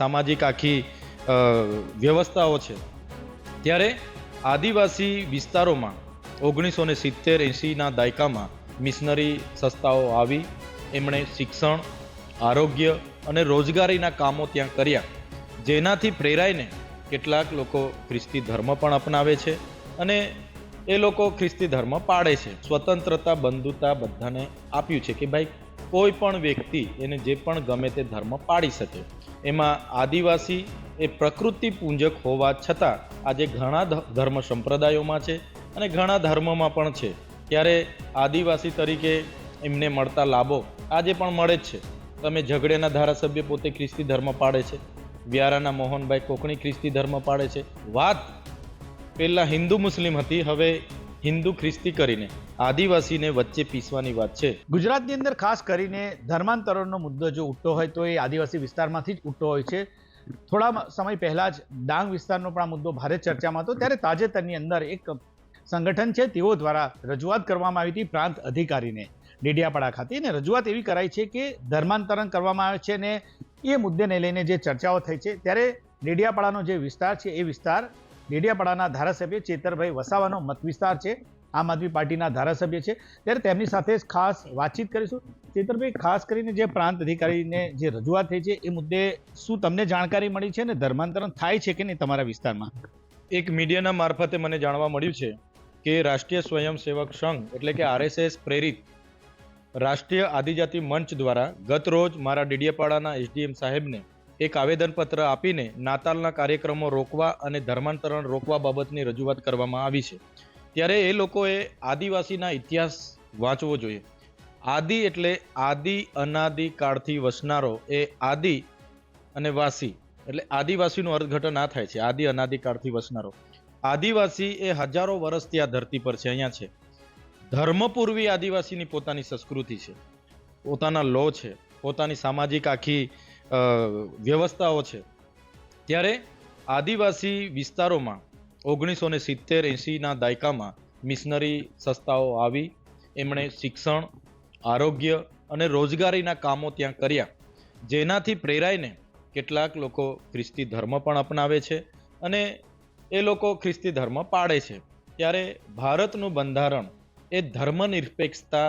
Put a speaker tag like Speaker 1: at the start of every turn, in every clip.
Speaker 1: સામાજિક આખી વ્યવસ્થાઓ છે, ત્યારે આદિવાસી વિસ્તારોમાં 1970-80ના દાયકામાં મિશનરી સંસ્થાઓ આવી. એમણે શિક્ષણ, આરોગ્ય અને રોજગારીના કામો ત્યાં કર્યા, જેનાથી પ્રેરાઈને કેટલાક લોકો ખ્રિસ્તી ધર્મ પણ અપનાવે છે અને એ લોકો ખ્રિસ્તી ધર્મ પાળે છે. સ્વતંત્રતા, બંધુતા બધાને આપ્યું છે કે ભાઈ કોઈ પણ વ્યક્તિ એને જે પણ ગમે તે ધર્મ પાળી શકે. એમાં આદિવાસી એ પ્રકૃતિ પૂંજક હોવા છતાં આજે ઘણા ધર્મ સંપ્રદાયોમાં છે અને ઘણા ધર્મમાં પણ છે. ત્યારે આદિવાસી તરીકે એમને મળતા લાભો આજે પણ મળે જ છે. તમે ઝઘડેના ધારાસભ્ય પોતે ખ્રિસ્તી ધર્મ પાળે છે, વ્યારાના મોહનભાઈ કોકણી ખ્રિસ્તી ધર્મ પાળે છે. વાત પહેલા હિન્દુ મુસ્લિમ હતી, હવે હિન્દુ ખ્રિસ્તી કરીને આદિવાસીને વચ્ચે પીસવાની વાત છે.
Speaker 2: ગુજરાતની અંદર ખાસ કરીને ધર્માંતરણનો મુદ્દો જો ઉઠતો હોય તો એ આદિવાસી વિસ્તારમાંથી જ ઉઠતો હોય છે. થોડા સમય પહેલા જ ડાંગ વિસ્તારનો પણ આ મુદ્દો ભારે ચર્ચામાં હતો. ત્યારે તાજેતરની અંદર એક સંગઠન છે તેઓ દ્વારા રજૂઆત કરવામાં આવી હતી પ્રાંત અધિકારીને ડેડિયાપાડા ખાતે, અને રજૂઆત એવી કરાઈ છે કે ધર્માંતરણ કરવામાં આવે છે અને એ મુદ્દેને લઈને જે ચર્ચાઓ થઈ છે, ત્યારે ડેડિયાપાડાનો જે વિસ્તાર છે એ વિસ્તાર ડેડિયાપાડાના ધારાસભ્ય ચેતરભાઈ વસાવાનો મત વિસ્તાર છે, આમ આદમી પાર્ટીના ધારાસભ્ય છે. ત્યારે તેમની સાથે ખાસ વાતચીત કરીશું. ચેતરભાઈ, ખાસ કરીને જે પ્રાંત અધિકારીને જે રજૂઆત થઈ છે એ મુદ્દે શું તમને જાણકારી મળી છે અને ધર્માંતરણ થાય છે કે નહીં તમારા વિસ્તારમાં?
Speaker 1: એક મીડિયાના મારફતે મને જાણવા મળ્યું છે કે રાષ્ટ્રીય સ્વયંસેવક સંઘ એટલે કે RSS પ્રેરિત રાષ્ટ્રીય આદિજાતિ મંચ દ્વારા ગત રોજ મારા ડેડિયાપાડાના SDM સાહેબને એક આવેદનપત્ર આપીને નાતાલના કાર્યક્રમો રોકવા અને ધર્માંતરણ રોકવા બાબતની રજૂઆત કરવામાં આવી છે. ત્યારે એ લોકોએ આદિવાસીના ઇતિહાસ વાંચવો જોઈએ. આદિ એટલે આદિ અનાદિ કાળથી વસનારો, એ આદિ અને વાસી એટલે આદિવાસીનું અર્થઘટન આ થાય છે, આદિ અનાદિ કાળથી વસનારો. આદિવાસી એ હજારો વર્ષથી આ ધરતી પર છે, અહીંયા છે. ધર્મપૂર્વી આદિવાસીની પોતાની સંસ્કૃતિ છે, પોતાના લો છે, પોતાની સામાજિક આખી વ્યવસ્થાઓ છે. ત્યારે આદિવાસી વિસ્તારોમાં 1970-80ના દાયકામાં મિશનરી સંસ્થાઓ આવી. એમણે શિક્ષણ, આરોગ્ય અને રોજગારીના કામો ત્યાં કર્યા, જેનાથી પ્રેરાઈને કેટલાક લોકો ખ્રિસ્તી ધર્મ પણ અપનાવે છે અને એ લોકો ખ્રિસ્તી ધર્મ પાળે છે. ત્યારે ભારતનું બંધારણ એ ધર્મનિરપેક્ષતા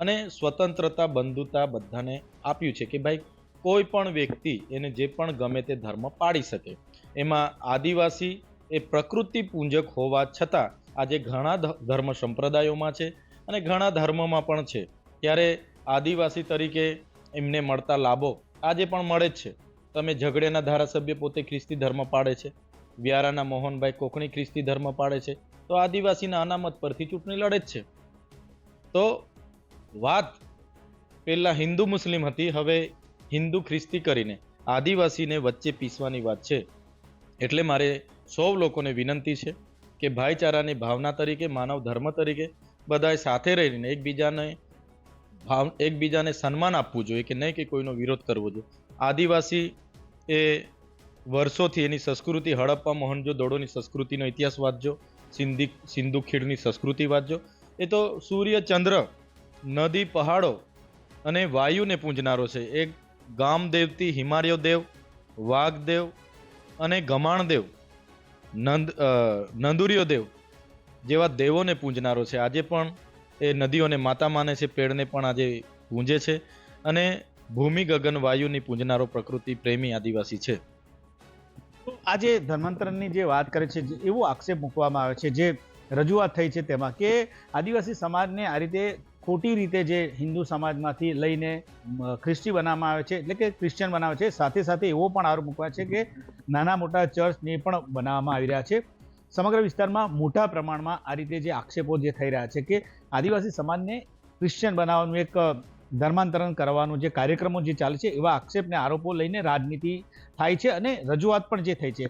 Speaker 1: અને સ્વતંત્રતા, બંધુતા બધાને આપ્યું છે કે ભાઈ કોઈ પણ વ્યક્તિ એને જે પણ ગમે તે ધર્મ પાળી શકે. એમાં આદિવાસી એ પ્રકૃતિ પૂંજક હોવા છતાં આજે ઘણા ધર્મ સંપ્રદાયોમાં છે અને ઘણા ધર્મમાં પણ છે. ત્યારે આદિવાસી તરીકે એમને મળતા લાભો આજે પણ મળે જ છે. તમે ઝઘડેના ધારાસભ્ય પોતે ખ્રિસ્તી ધર્મ પાળે છે, વ્યારાના મોહનભાઈ કોકણી ખ્રિસ્તી ધર્મ પાળે છે, તો આદિવાસીના અનામત પરથી ચૂંટણી લડે જ છે. તો વાત પહેલા હિન્દુ મુસ્લિમ હતી, હવે હિન્દુ ખ્રિસ્તી કરીને આદિવાસીને વચ્ચે પીસવાની વાત છે. એટલે મારે સૌ લોકોને વિનંતી છે કે ભાઈચારાની ભાવના તરીકે, માનવ ધર્મ તરીકે બધાએ સાથે રહીને એકબીજાને સન્માન આપવું જોઈએ કે નહીં કે કોઈનો વિરોધ કરવો જોઈએ. આદિવાસી એ વર્ષોથી એની સંસ્કૃતિ, હડપ્પા મોહનજો-દડોની સંસ્કૃતિનો ઇતિહાસ વાંચજો, સિંધુ ખીણની સંસ્કૃતિ વાંચજો. એ તો સૂર્ય, ચંદ્ર, નદી, પહાડો અને વાયુને પૂંજનારો છે. એક ગામદેવથી હિમાલય દેવ, વાઘદેવ અને ગમાણદેવ, નંદુરિયો દેવ જેવા દેવોને પૂંજનારો છે. આજે પણ એ નદીઓને માતા માને છે, પેડને પણ આજે પૂંજે છે અને ભૂમિ, ગગન, વાયુની પૂંજનારો પ્રકૃતિ પ્રેમી આદિવાસી છે.
Speaker 2: આજે ધર્માંતરણની જે વાત કરે છે, એવો આક્ષેપ મૂકવામાં આવે છે, જે રજૂઆત થઈ છે તેમાં કે આદિવાસી સમાજને આ રીતે ખોટી રીતે જે હિન્દુ સમાજમાંથી લઈને ખ્રિસ્તી બનાવવામાં આવે છે, એટલે કે ક્રિશ્ચિયન બનાવે છે. સાથે સાથે એવો પણ આરોપ મૂકવા છે કે નાના મોટા ચર્ચને પણ બનાવવામાં આવી રહ્યા છે. સમગ્ર વિસ્તારમાં મોટા પ્રમાણમાં આ રીતે જે આક્ષેપો જે થઈ રહ્યા છે કે આદિવાસી સમાજને ક્રિશ્ચિયન બનાવવાનું, એક ધર્માંતરણ કરવાનું જે કાર્યક્રમો જે ચાલે છે, એવા આક્ષેપને આરોપો લઈને રાજનીતિ થાય છે અને રજૂઆત પણ જે થઈ છે.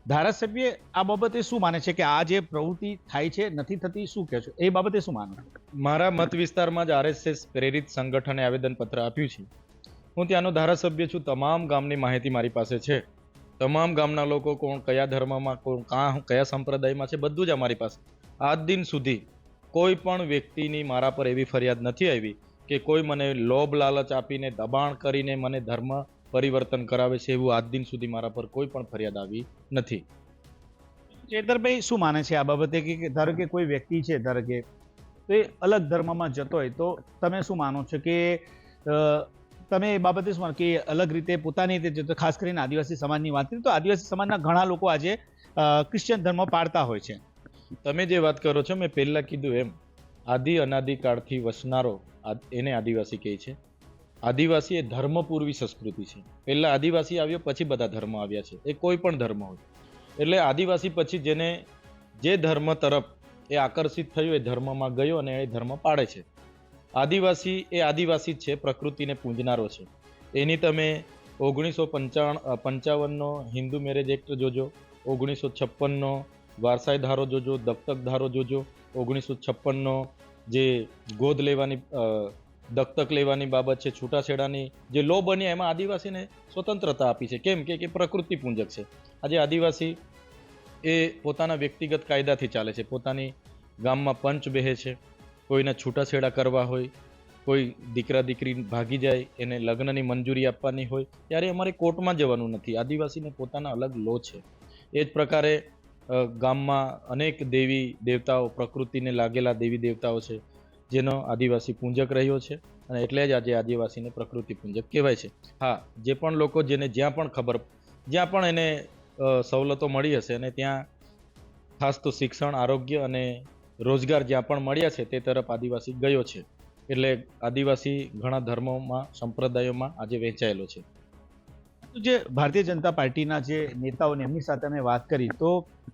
Speaker 2: ધારાસભ્ય આ બાબતે શું માને છે કે આ જે પ્રવૃત્તિ થાય છે નથી થતી, શું કહે છો એ બાબતે? શું માનો?
Speaker 1: મારા મત વિસ્તારમાં જ RSS પ્રેરિત સંગઠને આવેદનપત્ર આપ્યું છે. હું ત્યાંનો ધારાસભ્ય છું. તમામ ગામની માહિતી મારી પાસે છે. તમામ ગામના લોકો કોણ કયા ધર્મમાં, કોણ કયા સંપ્રદાયમાં છે, બધું જ અમારી પાસે. આજ દિન સુધી કોઈ પણ વ્યક્તિની મારા પર એવી ફરિયાદ નથી આવી કે કોઈ મને લોભ લાલચ આપીને, દબાણ કરીને મને ધર્મ પરિવર્તન કરાવે છે એવું આજ દિન સુધી મારા પર કોઈ પણ ફરિયાદ આવી નથી.
Speaker 2: ચેતરભાઈ શું માને છે આ બાબતે કે ધારો કે કોઈ વ્યક્તિ છે, ધારો કે તો એ અલગ ધર્મમાં જતો હોય તો તમે શું માનો છો કે તમે એ બાબતે શું માનો કે અલગ રીતે પોતાની રીતે જતો, ખાસ કરીને આદિવાસી સમાજની વાત કરીએ તો આદિવાસી સમાજના ઘણા લોકો આજે ક્રિશ્ચિયન ધર્મ પાળતા હોય છે.
Speaker 1: તમે જે વાત કરો છો, મેં પહેલા કીધું એમ, આદિ અનાદિકાળથી વસનારો એને આદિવાસી કહે છે. આદિવાસી એ ધર્મપૂર્વી સંસ્કૃતિ છે. પહેલા આદિવાસી આવ્યો, પછી બધા ધર્મ આવ્યા છે. એ કોઈ પણ ધર્મ હોય, એટલે આદિવાસી પછી જેને જે ધર્મ તરફ એ આકર્ષિત થયો એ ધર્મમાં ગયો અને એ ધર્મ પાળે છે. આદિવાસી એ આદિવાસી જ છે, પ્રકૃતિને પૂજનારો છે. એની તમે 1955નો હિન્દુ મેરેજ એક્ટ જોજો, 1956નો વારસાઈ ધારો જોજો, દત્તક ધારો જોજો, 1956નો જે ગોદ લેવાની દત્તક લેવાની બાબત છે, છૂટાછેડાની જે લો બન્યા, એમાં આદિવાસીને સ્વતંત્રતા આપી છે. કેમ કે પ્રકૃતિ પૂજક છે. આજે આદિવાસી એ પોતાના વ્યક્તિગત કાયદાથી ચાલે છે. પોતાની ગામમાં પંચ બેહે છે. કોઈને છૂટાછેડા કરવા હોય, કોઈ દીકરા દીકરી ભાગી જાય, એને લગ્નની મંજૂરી આપવાની હોય, ત્યારે અમારે કોર્ટમાં જવાનું નથી. આદિવાસીને પોતાના અલગ લો છે. એ જ પ્રકારે ગામમાં અનેક દેવી દેવતાઓ, પ્રકૃતિને લાગેલા દેવી દેવતાઓ છે, જેનો આદિવાસી પૂંજક રહ્યો છે, અને એટલે જ આજે આદિવાસીને પ્રકૃતિ પૂંજક કહેવાય છે. હા, જે પણ લોકો જેને જ્યાં પણ ખબર, જ્યાં પણ એને સવલતો મળી હશે, અને ત્યાં ખાસ તો શિક્ષણ, આરોગ્ય અને રોજગાર જ્યાં પણ મળ્યા છે તે તરફ આદિવાસી ગયો છે. એટલે આદિવાસી ઘણા ધર્મોમાં, સંપ્રદાયોમાં આજે વહેંચાયેલો છે.
Speaker 2: જે ભારતીય જનતા પાર્ટીના જે નેતાઓને એમની સાથે અમે વાત કરી તો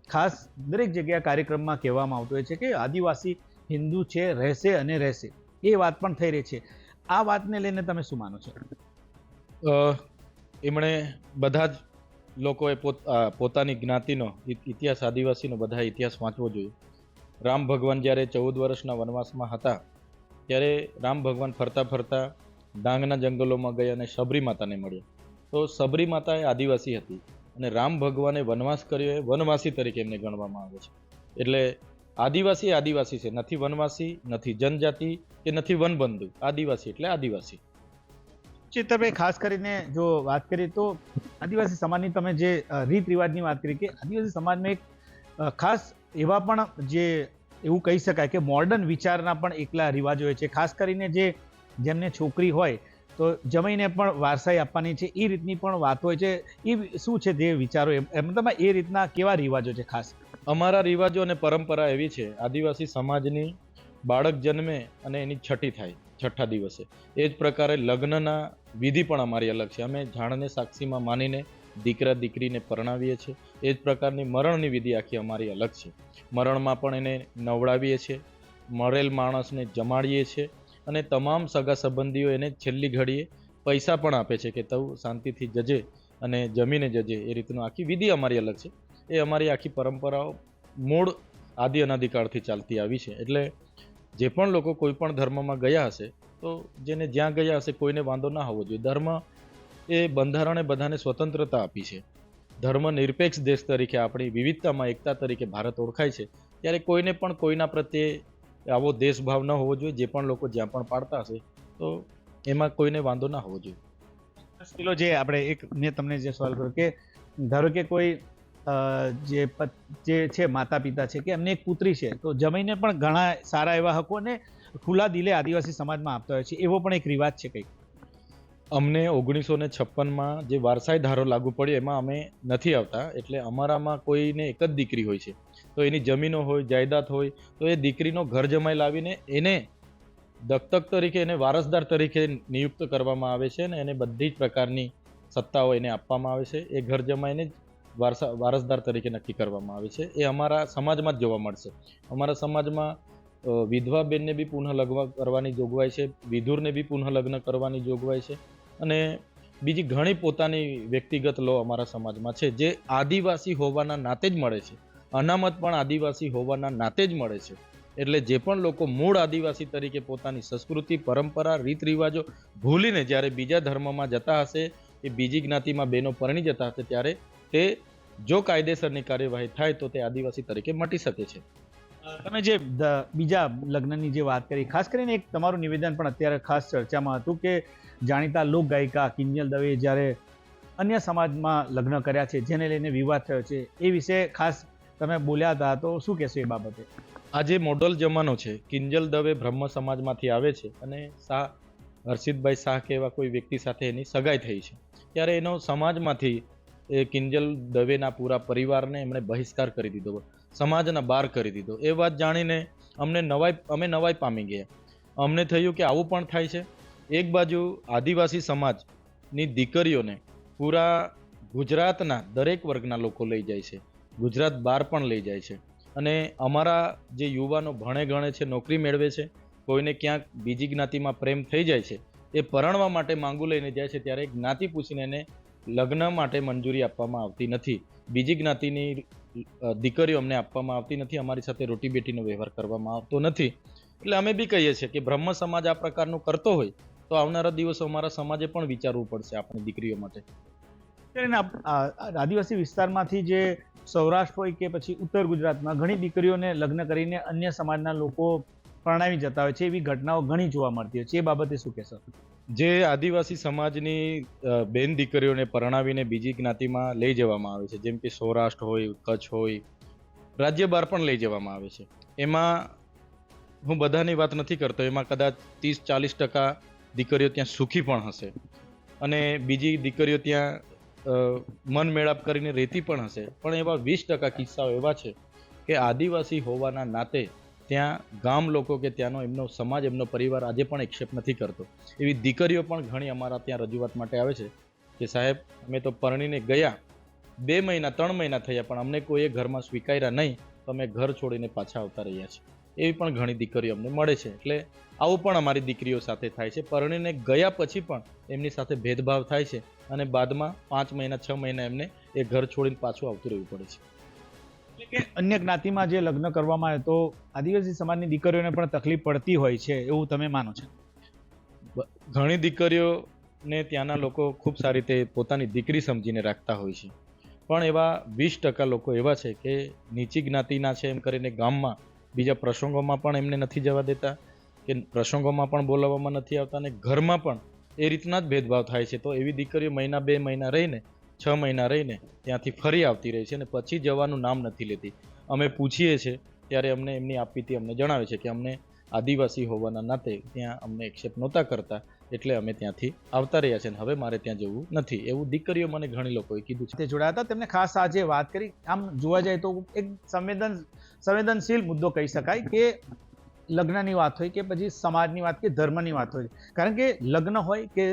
Speaker 2: ખાસ દરેક જગ્યાએ કાર્યક્રમમાં કહેવામાં આવતું હોય છે કે આદિવાસી હિન્દુ છે, રહેશે અને રહેશે. એ વાત પણ થઈ રહી છે. આ વાતને લઈને તમે શું માનો છો?
Speaker 1: એમણે બધા જ લોકોએ પોતાની જ્ઞાતિનો ઇતિહાસ, આદિવાસીનો બધા ઇતિહાસ વાંચવો જોઈએ. રામ ભગવાન જ્યારે 14 વર્ષના વનવાસમાં હતા, ત્યારે રામ ભગવાન ફરતા ફરતા ડાંગના જંગલોમાં ગયા અને સબરી માતાને મળ્યા. તો સબરી માતા એ આદિવાસી હતી, અને રામ ભગવાને વનવાસ કર્યો એ વનવાસી તરીકે એમને ગણવામાં આવે છે. એટલે આદિવાસી એ આદિવાસી છે, નથી વનવાસી, નથી જનજાતિ કે નથી વનબંધુ. આદિવાસી એટલે આદિવાસી.
Speaker 2: ચેતરભાઈ, ખાસ કરીને જો વાત કરીએ તો આદિવાસી સમાજની તમે જે રીત રિવાજની વાત કરી કે આદિવાસી સમાજમાં એક ખાસ એવા પણ જે એવું કહી શકાય કે મોડર્ન વિચારના પણ એકલા રિવાજો હોય છે. ખાસ કરીને જેમને છોકરી હોય તો જમાઈને પણ વારસાઈ આપવાની છે, એ રીતની પણ વાત હોય છે. એ શું છે જે વિચારો, મતલબ એ રીતના કેવા રિવાજો છે? ખાસ
Speaker 1: અમારા રિવાજો અને પરંપરા એવી છે, આદિવાસી સમાજની બાળક જન્મે અને એની છઠ્ઠી થાય, છઠ્ઠા દિવસે. એ જ પ્રકારે લગ્નના વિધિ પણ અમારી અલગ છે. અમે જાણને સાક્ષીમાં માનીને દીકરા દીકરીને પરણાવીએ છીએ. એ જ પ્રકારની મરણની વિધિ આખી અમારી અલગ છે. મરણમાં પણ એને નવડાવીએ છીએ, મરેલ માણસને જમાડીએ છીએ, અને તમામ સગા સંબંધીઓ એને છેલ્લી ઘડીએ પૈસા પણ આપે છે કે તું શાંતિથી જજે અને જમીને જજે. એ રીતનું આખી વિધિ અમારી અલગ છે. એ અમારી આખી પરંપરાઓ મૂળ આદિ અનાદિકાળથી ચાલતી આવી છે. એટલે જે પણ લોકો કોઈ પણ ધર્મમાં ગયા હશે, તો જેને જ્યાં ગયા હશે કોઈને વાંધો ના હોવો જોઈએ. ધર્મ એ બંધારણે બધાને સ્વતંત્રતા આપી છે. ધર્મ નિરપેક્ષ દેશ તરીકે, આપણી વિવિધતામાં એકતા તરીકે ભારત ઓળખાય છે. ત્યારે કોઈને પણ કોઈના પ્રત્યે આવો દેશભાવ ન હોવો જોઈએ. જે પણ લોકો જ્યાં પણ પાડતા હશે, તો એમાં કોઈને વાંધો ના હોવો જોઈએ.
Speaker 2: પેલો જે આપણે મેં તમને જે સવાલ કર્યો કે ધારો કે કોઈ જે છે માતા પિતા છે કે એમને એક પુત્રી છે, તો જમીને પણ ઘણા સારા એવા હકો ને ખુલ્લા દિલે આદિવાસી સમાજમાં આપતા હોય છે. એવો પણ એક રિવાજ છે કંઈક.
Speaker 1: અમને 1956માં જે વારસાઈ ધારો લાગુ પડ્યો એમાં અમે નથી આવતા. એટલે અમારામાં કોઈને એક જ દીકરી હોય છે, તો એની જમીનો હોય, જાયદાદ હોય, તો એ દીકરીનો ઘર જમાઈ લાવીને એને દત્તક તરીકે, એને વારસદાર તરીકે નિયુક્ત કરવામાં આવે છે, અને એને બધી જ પ્રકારની સત્તાઓ એને આપવામાં આવે છે. એ ઘર જમાઈને જ વારસદાર તરીકે નક્કી કરવામાં આવે છે. એ અમારા સમાજમાં જ જોવા મળશે. અમારા સમાજમાં વિધવા બેનને બી પુનઃ લગ્ન કરવાની જોગવાઈ છે, વિધુરને બી પુનઃ લગ્ન કરવાની જોગવાઈ છે, અને બીજી ઘણી પોતાની વ્યક્તિગત લો અમારા સમાજમાં છે, જે આદિવાસી હોવાના નાતે જ મળે છે. અનામત પણ આદિવાસી હોવાના નાતે જ મળે છે. એટલે જે પણ લોકો મૂળ આદિવાસી તરીકે પોતાની સંસ્કૃતિ, પરંપરા, રીત રિવાજો ભૂલીને જ્યારે બીજા ધર્મમાં જતા હશે, એ બીજી જ્ઞાતિમાં બહેનો પરણી જતા હશે, ત્યારે તે જો કાયદેસરની કાર્યવાહી થાય તો તે આદિવાસી તરીકે મટી શકે છે.
Speaker 2: તમે જે બીજા લગ્નની જે વાત કરી, ખાસ કરીને એક તમારું નિવેદન પણ અત્યારે ખાસ ચર્ચામાં હતું કે જાણીતા લોક ગાયિકા કિંજલ દવે જ્યારે અન્ય સમાજમાં લગ્ન કર્યા છે, જેને લઈને વિવાદ થયો છે, એ વિશે ખાસ તમે બોલ્યા હતા, તો શું કહેશો એ બાબતે?
Speaker 1: આજે મોડલ જમાનો છે. કિંજલ દવે બ્રહ્મ સમાજમાંથી આવે છે અને હર્ષિતભાઈ શાહ કે એવા કોઈ વ્યક્તિ સાથે એની સગાઈ થઈ છે. ત્યારે એનો સમાજમાંથી એ કિંજલ દવેના પૂરા પરિવારને એમણે બહિષ્કાર કરી દીધો, સમાજના બહાર કરી દીધો. એ વાત જાણીને અમે નવાઈ પામી ગયા. અમને થયું કે આવું પણ થાય છે. એક બાજુ આદિવાસી સમાજની દીકરીઓને પૂરા ગુજરાતના દરેક વર્ગના લોકો લઈ જાય છે, ગુજરાત બહાર પણ લઈ જાય છે. અને અમારા જે યુવાનો ભણે ગણે છે, નોકરી મેળવે છે, કોઈને ક્યાંક બીજી જ્ઞાતિમાં પ્રેમ થઈ જાય છે, એ પરણવા માટે માંગુ લઈને જાય છે, ત્યારે જ્ઞાતિ પૂછીને એને લગ્ન માટે મંજૂરી આપવામાં આવતી નથી. બીજી જ્ઞાતિની દીકરીઓ અમને આપવામાં આવતી નથી. અમારી સાથે રોટી બેટીનો વ્યવહાર કરવામાં આવતો નથી. એટલે અમે બી કહીએ છીએ કે બ્રહ્મ સમાજ આ પ્રકારનું કરતો હોય તો આવનારા દિવસો અમારા સમાજે પણ વિચારવું પડશે આપણી દીકરીઓ માટે.
Speaker 2: આદિવાસી વિસ્તારમાંથી જે સૌરાષ્ટ્ર હોય કે પછી ઉત્તર ગુજરાતમાં ઘણી દીકરીઓને લગ્ન કરીને અન્ય સમાજના લોકો પરણાવી જતા હોય છે, એવી ઘટનાઓ ઘણી જોવા મળતી હોય છે. એ બાબતે શું કહેશો?
Speaker 1: જે આદિવાસી સમાજની બેન દીકરીઓને પરણાવીને બીજી જ્ઞાતિમાં લઈ જવામાં આવે છે, જેમ કે સૌરાષ્ટ્ર હોય, કચ્છ હોય, રાજ્ય બહાર પણ લઈ જવામાં આવે છે. એમાં હું બધાની વાત નથી કરતો, એમાં કદાચ 30-40% દીકરીઓ ત્યાં સુખી પણ હશે અને બીજી દીકરીઓ ત્યાં મન મેળાપ કરીને રહેતી પણ હશે. પણ એવા 20% કિસ્સાઓ એવા છે કે આદિવાસી હોવાના નાતે ત્યાં ગામ લોકો કે ત્યાંનો એમનો સમાજ, એમનો પરિવાર આજે પણ એક્સેપ્ટ નથી કરતો. એવી દીકરીઓ પણ ઘણી અમારા ત્યાં રજૂઆત માટે આવે છે કે સાહેબ, અમે તો પરણીને ગયા 2 મહિના 3 મહિના થયા, પણ અમને કોઈએ ઘરમાં સ્વીકાર્યા નહીં, તો અમે ઘર છોડીને પાછા આવતા રહ્યા છીએ. એવી પણ ઘણી દીકરીઓ અમને મળે છે. એટલે આવું પણ અમારી દીકરીઓ સાથે થાય છે. પરણીને ગયા પછી પણ એમની સાથે ભેદભાવ થાય છે અને બાદમાં 5 મહિના 6 મહિના એમને એ ઘર છોડીને પાછું આવતું રહેવું પડે છે.
Speaker 2: એટલે કે અન્ય જ્ઞાતિમાં જે લગ્ન કરવામાં આવે તો આદિવાસી સમાજની દીકરીઓને પણ તકલીફ પડતી હોય છે, એવું તમે માનો છો?
Speaker 1: ઘણી દીકરીઓને ત્યાંના લોકો ખૂબ સારી રીતે પોતાની દીકરી સમજીને રાખતા હોય છે, પણ એવા 20% લોકો એવા છે કે નીચી જ્ઞાતિના છે એમ કરીને ગામમાં બીજા પ્રસંગોમાં પણ એમને નથી જવા દેતા, કે પ્રસંગોમાં પણ બોલાવવામાં નથી આવતા, અને ઘરમાં પણ એ રીતના જ ભેદભાવ થાય છે. તો એવી દીકરીઓ 1-2 મહિના રહીને 6 મહિના રહીને ત્યાંથી ફરી આવતી રહી છે અને પછી જવાનું નામ નથી લેતી. અમે પૂછીએ છીએ ત્યારે અમને એમની આપવીતી અમને જણાવે છે કે અમને આદિવાસી હોવાના નાતે ત્યાં અમને એક્સેપ્ટ નહોતા કરતા, એટલે અમે ત્યાંથી આવતા રહ્યા છે અને હવે મારે ત્યાં જવું નથી, એવું દીકરીઓ મને ઘણી લોકોએ કીધું છે.
Speaker 2: તે જોડાયા હતા, તેમને ખાસ આજે વાત કરી. આમ જોવા જાય તો એક સંવેદનશીલ મુદ્દો કહી શકાય કે લગ્નની વાત હોય કે પછી સમાજની વાત કે ધર્મની વાત હોય, કારણ કે લગ્ન હોય કે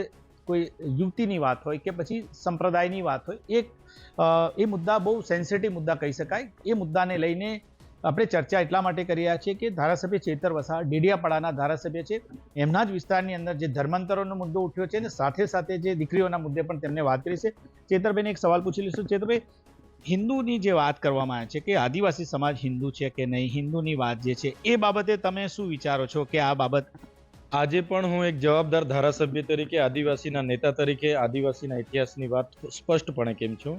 Speaker 2: કોઈ યુવતીની વાત હોય કે પછી સંપ્રદાયની વાત હોય, એ મુદ્દા બહુ સેન્સિટિવ મુદ્દા કહી શકાય. એ મુદ્દાને લઈને આપણે ચર્ચા એટલા માટે કરી રહ્યા છીએ કે ધારાસભ્ય ચેતર વસાવા ડેડિયાપાડાના ધારાસભ્ય છે, એમના જ વિસ્તારની અંદર જે ધર્માંતરોનો મુદ્દો ઉઠ્યો છે અને સાથે સાથે જે દીકરીઓના મુદ્દે પણ તેમને વાત કરી છે. ચેતરભાઈને એક સવાલ પૂછી લઈશું. ચેતરભાઈ, હિન્દુની જે વાત કરવામાં આવે છે કે આદિવાસી સમાજ હિન્દુ છે કે નહીં, હિન્દુની વાત જે છે એ બાબતે તમે શું વિચારો છો કે આ બાબત?
Speaker 1: આજે પણ હું એક જવાબદાર ધારાસભ્ય તરીકે, આદિવાસીના નેતા તરીકે આદિવાસીના ઇતિહાસની વાત સ્પષ્ટપણે કેમ છું.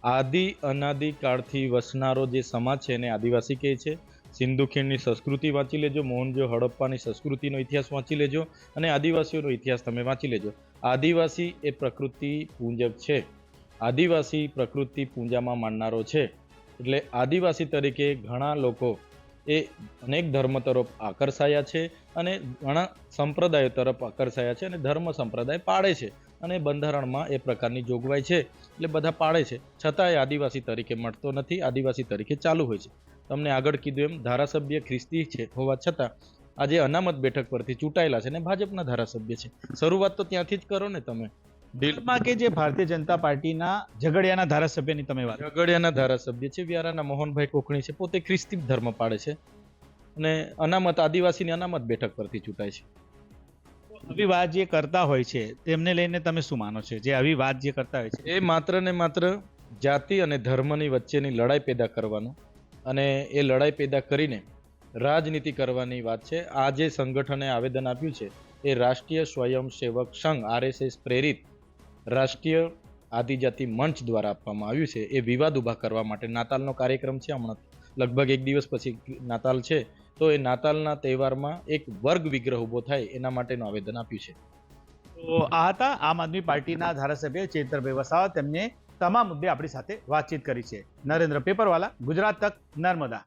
Speaker 1: આદિ અનાદિ કાળથી વસનારો જે સમાજ છે એને આદિવાસી કહે છે. સિંધુ ખીણની સંસ્કૃતિ વાંચી લેજો, મોહનજો હડપ્પાની સંસ્કૃતિનો ઇતિહાસ વાંચી લેજો અને આદિવાસીઓનો ઇતિહાસ તમે વાંચી લેજો. આદિવાસી એ પ્રકૃતિ પૂંજક છે, આદિવાસી પ્રકૃતિ પૂંજામાં માનનારો છે. એટલે આદિવાસી તરીકે ઘણા લોકો એ અનેક ધર્મ તરફ આકર્ષાયા છે અને ઘણા સંપ્રદાયો તરફ આકર્ષાયા છે અને ધર્મ સંપ્રદાય પાળે છે અને બંધારણમાં એ પ્રકારની જોગવાઈ છે, એટલે બધા પાળે છે. છતાંય આદિવાસી તરીકે મળતો નથી, આદિવાસી તરીકે ચાલુ હોય છે. તમને આગળ કીધું એમ ધારાસભ્ય ખ્રિસ્તી છે હોવા છતાં આજે અનામત બેઠક પરથી ચૂંટાયેલા છે અને ભાજપના ધારાસભ્ય છે. શરૂઆત તો ત્યાંથી જ કરો ને તમે.
Speaker 2: દિલમાં કે જે ભારતીય જનતા પાર્ટીના ઝઘડિયાના ધારાસભ્યની તમે વાત,
Speaker 1: ઝઘડિયાના ધારાસભ્ય છે, વ્યારાના મોહનભાઈ કોકણી છે, પોતે ખ્રિસ્તી ધર્મ પાળે છે અને અનામત આદિવાસીની અનામત બેઠક પરથી ચૂંટાય છે.
Speaker 2: આવી વાત જે કરતા હોય છે તેમને લઈને તમે શું માનો છો? જે આવી વાત જે કરતા હોય છે
Speaker 1: એ માત્ર ને માત્ર જાતિ અને ધર્મની વચ્ચેની લડાઈ પેદા કરવાનું અને એ લડાઈ પેદા કરીને રાજનીતિ કરવાની વાત છે. આ જે સંગઠને આવેદન આપ્યું છે એ રાષ્ટ્રીય સ્વયંસેવક સંઘ RSS પ્રેરિત રાષ્ટ્રીય આદિજાતિ મંચ દ્વારા આપવામાં આવ્યું છે. એ વિવાદ ઉભા કરવા માટે નાતાલનો કાર્યક્રમ છે, હમણાં લગભગ 1 દિવસ પછી નાતાલ છે, તો એ નાતાલના તહેવારમાં એક વર્ગ વિગ્રહ ઊભો થાય એના માટેનું આવેદન આપ્યું છે.
Speaker 2: તો આ હતા આમ આદમી પાર્ટીના ધારાસભ્ય ચેતરભાઈ વસાવા. તેમને તમામ મુદ્દે આપણી સાથે વાતચીત કરી છે. નરેન્દ્ર પેપરવાલા, ગુજરાત તક, નર્મદા.